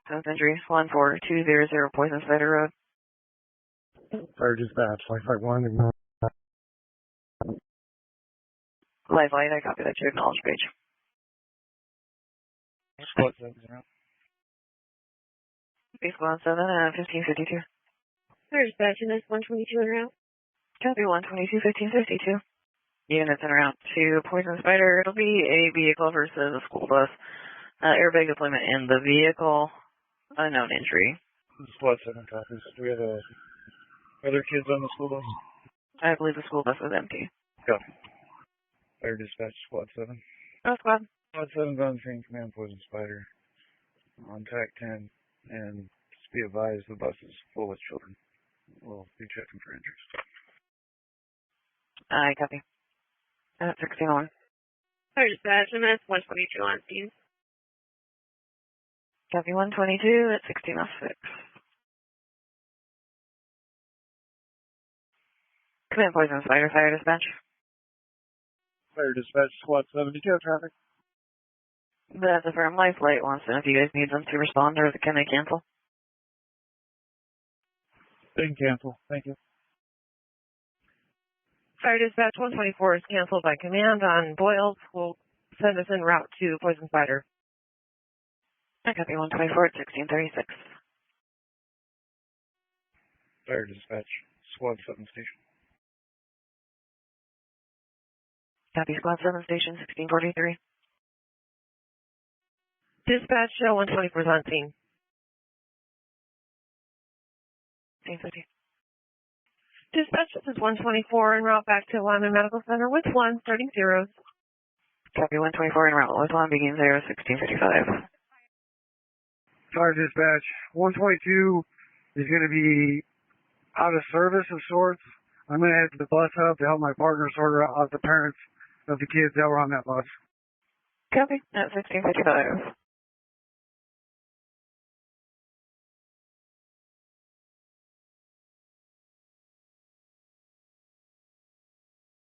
Injury 14200 Poison Spider Road. Fire dispatch, Lifeline 1. Lifeline, I copy that to acknowledge page. Squad 7 around. B Squad 7, 1552. Fire dispatch, and that's 122 en route. Copy 122, 1552. Units en route to Poison Spider. It'll be a vehicle versus a school bus. Airbag deployment in the vehicle. Unknown injury. Squad 7 copies. Do we have other kids on the school bus? I believe the school bus is empty. Copy. Fire dispatch, Squad 7. Oh, squad. Squad 7's on scene, command Poison Spider. On TAC 10, and just be advised the bus is full with children. We'll be checking for injuries. I copy. 1601. Fire dispatch, and that's 122 on scene. Copy 122 at 1606. Command Poison Spider, fire dispatch. Fire dispatch, Squad 7, did you have traffic? That's a firm. Life Flight wants to know if you guys need them to respond or can they cancel? They can cancel. Thank you. Fire dispatch 124 is canceled by command on Boyles. Will send us en route to Poison Spider. I copy 124 at 1636. Fire dispatch, Squad 7 station. Copy Squad 7 station 1643. Dispatch, 124 is on scene. 1650. Dispatch, this is 124 en route back to Lyman Medical Center with 1, starting zeros. Copy 124 en route with 1, begin 0, 1655. Fire dispatch, 122 is going to be out of service of sorts. I'm going to head to the bus hub to help my partner sort out the parents of the kids that were on that bus. Copy at 1655.